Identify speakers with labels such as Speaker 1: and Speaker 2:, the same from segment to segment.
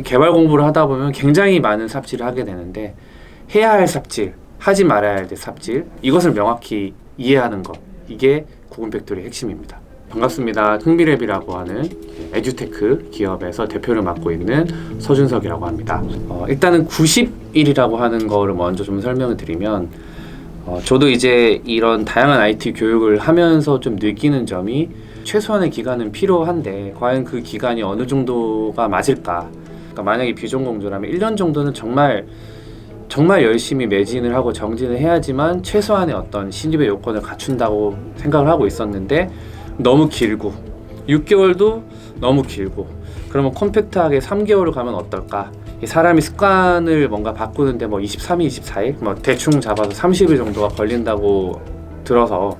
Speaker 1: 개발 공부를 하다 보면 굉장히 많은 삽질을 하게 되는데 해야 할 삽질, 하지 말아야 할 삽질, 이것을 명확히 이해하는 것, 이게 구글 팩토리의 핵심입니다. 반갑습니다. 흥미랩이라고 하는 에듀테크 기업에서 대표를 맡고 있는 서준석이라고 합니다. 일단은 90일이라고 하는 거를 먼저 좀 설명을 드리면, 저도 이제 이런 다양한 IT 교육을 하면서 좀 느끼는 점이 최소한의 기간은 필요한데 과연 그 기간이 어느 정도가 맞을까? 그러니까 만약에 비전공조라면 1년 정도는 정말 열심히 매진을 하고 정진을 해야지만 최소한의 어떤 신입의 요건을 갖춘다고 생각을 하고 있었는데, 너무 길고 6개월도 너무 길고, 그러면 컴팩트하게 3개월을 가면 어떨까? 사람이 습관을 뭔가 바꾸는데 뭐 23일, 24일? 뭐 대충 잡아서 30일 정도가 걸린다고 들어서,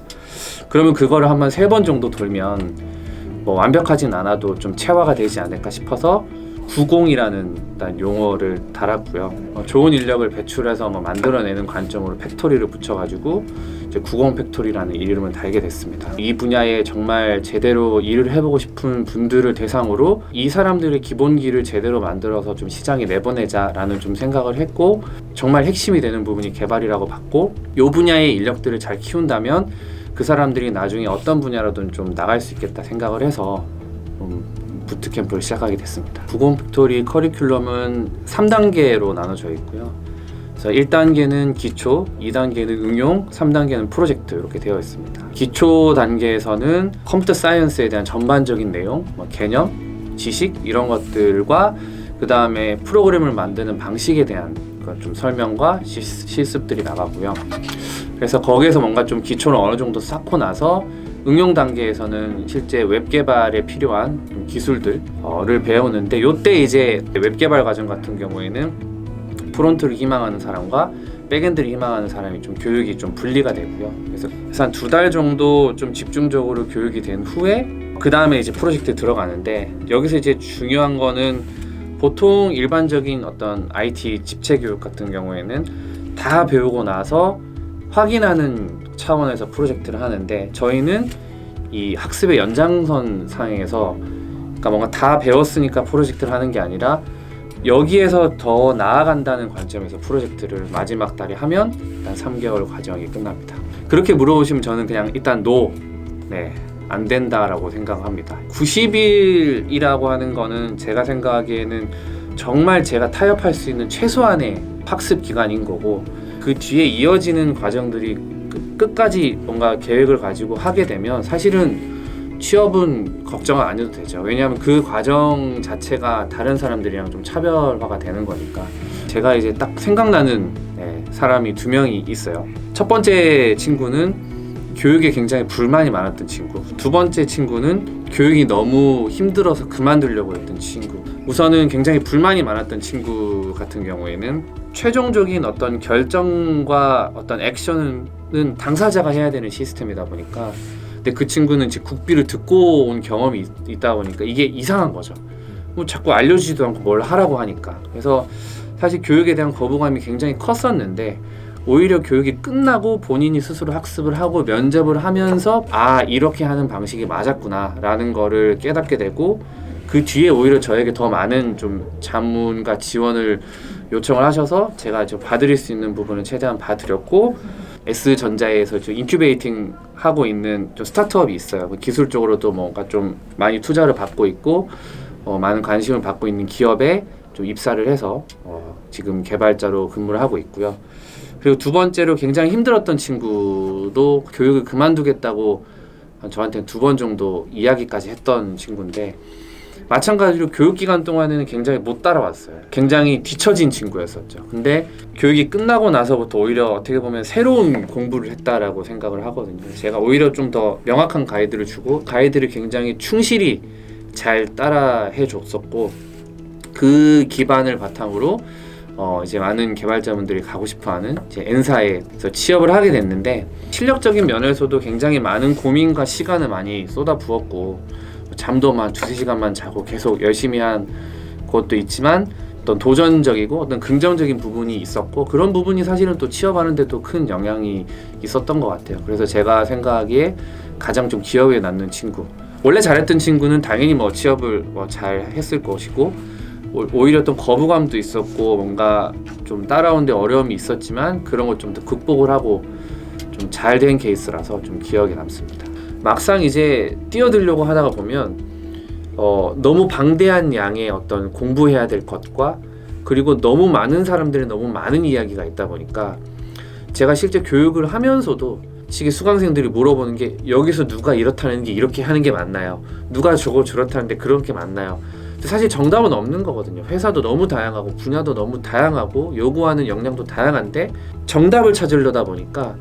Speaker 1: 그러면 그거를 한번 3번 정도 돌면 뭐 완벽하진 않아도 좀 체화가 되지 않을까 싶어서 90이라는 용어를 달았고요. 좋은 인력을 배출해서 만들어내는 관점으로 팩토리를 붙여가지고 이제 90 팩토리라는 이름을 달게 됐습니다. 이 분야에 정말 제대로 일을 해보고 싶은 분들을 대상으로 이 사람들의 기본기를 제대로 만들어서 좀 시장에 내보내자라는 좀 생각을 했고, 정말 핵심이 되는 부분이 개발이라고 봤고, 이 분야의 인력들을 잘 키운다면 그 사람들이 나중에 어떤 분야로든 좀 나갈 수 있겠다 생각을 해서 부트캠프를 시작하게 됐습니다. 90 팩토리 커리큘럼은 3단계로 나눠져 있고요. 그래서 1단계는 기초, 2단계는 응용, 3단계는 프로젝트, 이렇게 되어 있습니다. 기초 단계에서는 컴퓨터 사이언스에 대한 전반적인 내용, 개념, 지식 이런 것들과 그 다음에 프로그램을 만드는 방식에 대한 좀 설명과 실습들이 나가고요. 그래서 거기에서 뭔가 좀 기초를 어느 정도 쌓고 나서 응용 단계에서는 실제 웹 개발에 필요한 기술들을 배우는데, 이때 이제 웹 개발 과정 같은 경우에는 프론트를 희망하는 사람과 백엔드를 희망하는 사람이 좀 교육이 좀 분리가 되고요. 그래서 한 2달 정도 좀 집중적으로 교육이 된 후에 그 다음에 이제 프로젝트에 들어가는데, 여기서 이제 중요한 거는 보통 일반적인 어떤 IT 집체 교육 같은 경우에는 다 배우고 나서 확인하는 차원에서 프로젝트를 하는데, 저희는 이 학습의 연장선 상에서 그러니까 뭔가 다 배웠으니까 프로젝트를 하는 게 아니라 여기에서 더 나아간다는 관점에서 프로젝트를 마지막 달에 하면 일단 3개월 과정이 끝납니다. 그렇게 물어보시면 저는 그냥 일단 안 된다라고 생각합니다. 90일이라고 하는 거는 제가 생각하기에는 정말 제가 타협할 수 있는 최소한의 학습 기간인 거고, 그 뒤에 이어지는 과정들이 끝까지 뭔가 계획을 가지고 하게 되면 사실은 취업은 걱정 안 해도 되죠. 왜냐하면 그 과정 자체가 다른 사람들이랑 좀 차별화가 되는 거니까. 제가 이제 딱 생각나는 사람이 2명이 있어요. 첫 번째 친구는 교육에 굉장히 불만이 많았던 친구, 두 번째 친구는 교육이 너무 힘들어서 그만두려고 했던 친구. 우선은 굉장히 불만이 많았던 친구 같은 경우에는 최종적인 어떤 결정과 어떤 액션은 당사자가 해야 되는 시스템이다 보니까, 근데 그 친구는 이제 국비를 듣고 온 경험이 있다 보니까 이게 이상한 거죠. 뭐 자꾸 알려주지도 않고 뭘 하라고 하니까. 그래서 사실 교육에 대한 거부감이 굉장히 컸었는데, 오히려 교육이 끝나고 본인이 스스로 학습을 하고 면접을 하면서 이렇게 하는 방식이 맞았구나 라는 거를 깨닫게 되고, 그 뒤에 오히려 저에게 더 많은 좀 자문과 지원을 요청을 하셔서 제가 봐드릴 수 있는 부분은 최대한 봐드렸고, S전자에서 인큐베이팅 하고 있는 좀 스타트업이 있어요. 기술적으로도 뭔가 좀 많이 투자를 받고 있고 많은 관심을 받고 있는 기업에 좀 입사를 해서 지금 개발자로 근무를 하고 있고요. 그리고 두 번째로 굉장히 힘들었던 친구도 교육을 그만두겠다고 저한테 2번 정도 이야기까지 했던 친구인데, 마찬가지로 교육기간 동안에는 굉장히 못 따라왔어요. 굉장히 뒤처진 친구였었죠. 근데 교육이 끝나고 나서부터 오히려 어떻게 보면 새로운 공부를 했다라고 생각을 하거든요. 제가 오히려 좀 더 명확한 가이드를 주고, 가이드를 굉장히 충실히 잘 따라해 줬었고, 그 기반을 바탕으로 이제 많은 개발자분들이 가고 싶어하는 이제 N사에서 취업을 하게 됐는데, 실력적인 면에서도 굉장히 많은 고민과 시간을 많이 쏟아부었고, 잠도 2-3시간만 자고 계속 열심히 한 것도 있지만 어떤 도전적이고 어떤 긍정적인 부분이 있었고, 그런 부분이 사실은 또 취업하는 데도 큰 영향이 있었던 것 같아요. 그래서 제가 생각하기에 가장 좀 기억에 남는 친구, 원래 잘했던 친구는 당연히 취업을 잘 했을 것이고, 오히려 또 거부감도 있었고 뭔가 좀 따라오는데 어려움이 있었지만 그런 걸 좀 더 극복을 하고 좀 잘 된 케이스라서 좀 기억에 남습니다. 막상 이제 뛰어들려고 하다가 보면 너무 방대한 양의 어떤 공부해야 될 것과 그리고 너무 많은 사람들이 너무 많은 이야기가 있다 보니까 제가 실제 교육을 하면서도 시계 수강생들이 물어보는 게 여기서 누가 이렇다는 게 이렇게 하는 게 맞나요? 누가 저거 저렇다는데 그런 게 맞나요? 근데 사실 정답은 없는 거거든요. 회사도 너무 다양하고 분야도 너무 다양하고 요구하는 역량도 다양한데 정답을 찾으려다 보니까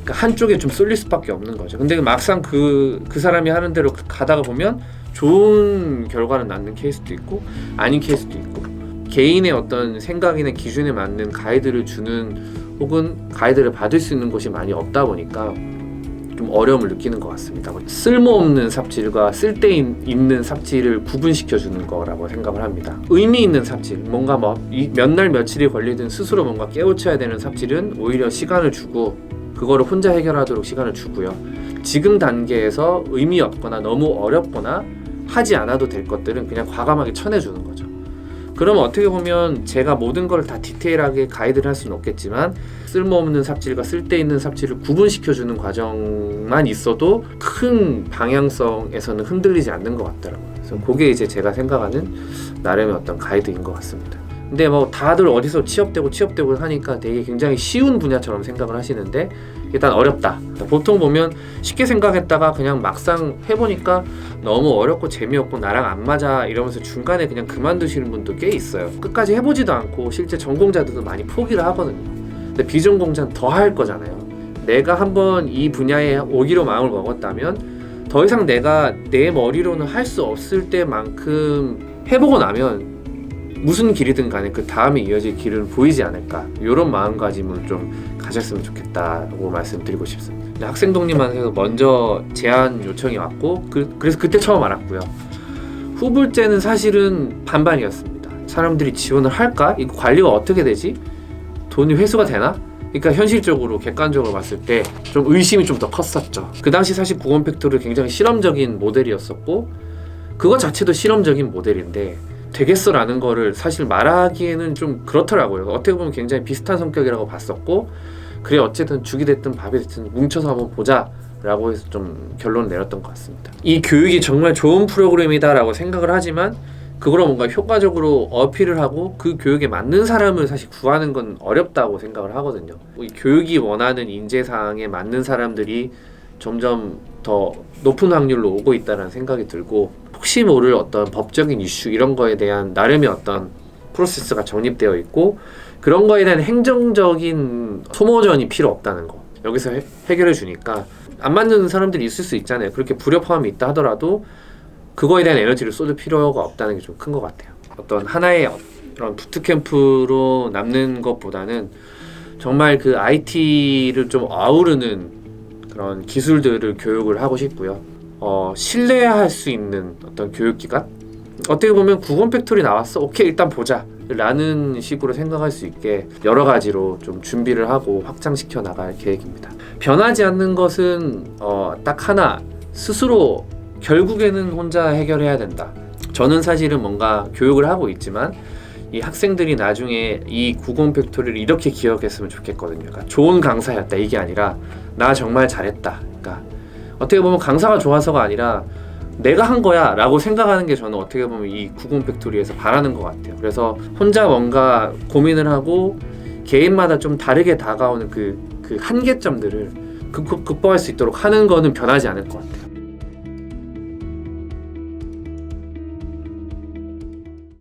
Speaker 1: 한쪽에 좀 쏠릴 수밖에 없는 거죠. 근데 막상 그 사람이 하는 대로 가다가 보면 좋은 결과를 낳는 케이스도 있고 아닌 케이스도 있고 개인의 어떤 생각이나 기준에 맞는 가이드를 주는 혹은 가이드를 받을 수 있는 곳이 많이 없다 보니까 좀 어려움을 느끼는 것 같습니다. 쓸모없는 삽질과 쓸데있는 삽질을 구분시켜주는 거라고 생각을 합니다. 의미 있는 삽질, 뭔가 뭐 몇 날 며칠이 걸리든 스스로 뭔가 깨우쳐야 되는 삽질은 오히려 시간을 주고 그거를 혼자 해결하도록 시간을 주고요. 지금 단계에서 의미 없거나 너무 어렵거나 하지 않아도 될 것들은 그냥 과감하게 쳐내주는 거죠. 그러면 어떻게 보면 제가 모든 걸 다 디테일하게 가이드를 할 수는 없겠지만 쓸모없는 삽질과 쓸데있는 삽질을 구분시켜주는 과정만 있어도 큰 방향성에서는 흔들리지 않는 것 같더라고요. 그래서 그게 이제 제가 생각하는 나름의 어떤 가이드인 것 같습니다. 근데 뭐 다들 어디서 취업되고 하니까 되게 굉장히 쉬운 분야처럼 생각을 하시는데 일단 어렵다. 보통 보면 쉽게 생각했다가 그냥 막상 해보니까 너무 어렵고 재미없고 나랑 안 맞아 이러면서 중간에 그냥 그만두시는 분도 꽤 있어요. 끝까지 해보지도 않고 실제 전공자들도 많이 포기를 하거든요. 근데 비전공자는 더 할 거잖아요. 내가 한번 이 분야에 오기로 마음을 먹었다면 더 이상 내가 내 머리로는 할 수 없을 때만큼 해보고 나면 무슨 길이든 간에 그 다음에 이어질 길은 보이지 않을까, 이런 마음가짐을 좀 가졌으면 좋겠다고 말씀드리고 싶습니다. 학생독립만에서 먼저 제안 요청이 왔고 그래서 그때 처음 알았고요. 후불제는 사실은 반반이었습니다. 사람들이 지원을 할까? 이거 관리가 어떻게 되지? 돈이 회수가 되나? 그러니까 현실적으로 객관적으로 봤을 때 좀 의심이 좀 더 컸었죠. 그 당시 사실 구건 팩토리 굉장히 실험적인 모델이었었고 그거 자체도 실험적인 모델인데 되겠어라는 거를 사실 말하기에는 좀 그렇더라고요. 어떻게 보면 굉장히 비슷한 성격이라고 봤었고 그래 어쨌든 죽이 됐든 밥이 됐든 뭉쳐서 한번 보자 라고 해서 좀 결론을 내렸던 것 같습니다. 이 교육이 정말 좋은 프로그램이다 라고 생각을 하지만 그거로 뭔가 효과적으로 어필을 하고 그 교육에 맞는 사람을 사실 구하는 건 어렵다고 생각을 하거든요. 이 교육이 원하는 인재상에 맞는 사람들이 점점 더 높은 확률로 오고 있다는 생각이 들고 혹시 모를 어떤 법적인 이슈 이런 거에 대한 나름의 어떤 프로세스가 정립되어 있고 그런 거에 대한 행정적인 소모전이 필요 없다는 거 여기서 해결해 주니까 안 맞는 사람들이 있을 수 있잖아요. 그렇게 불협화음이 있다 하더라도 그거에 대한 에너지를 쏟을 필요가 없다는 게 좀 큰 것 같아요. 어떤 하나의 그런 부트캠프로 남는 것보다는 정말 그 IT를 좀 아우르는 그런 기술들을 교육을 하고 싶고요. 신뢰할 수 있는 어떤 교육기관? 어떻게 보면 구건 팩토리 나왔어? 오케이 일단 보자 라는 식으로 생각할 수 있게 여러 가지로 좀 준비를 하고 확장시켜 나갈 계획입니다. 변하지 않는 것은 딱 하나, 스스로 결국에는 혼자 해결해야 된다. 저는 사실은 뭔가 교육을 하고 있지만 이 학생들이 나중에 이 구건 팩토리를 이렇게 기억했으면 좋겠거든요. 그러니까 좋은 강사였다 이게 아니라 나 정말 잘했다. 그러니까 어떻게 보면 강사가 좋아서가 아니라 내가 한 거야 라고 생각하는 게 저는 어떻게 보면 이 구건 팩토리에서 바라는 것 같아요. 그래서 혼자 뭔가 고민을 하고 개인마다 좀 다르게 다가오는 그 한계점들을 극복할 수 있도록 하는 거는 변하지 않을 것 같아요.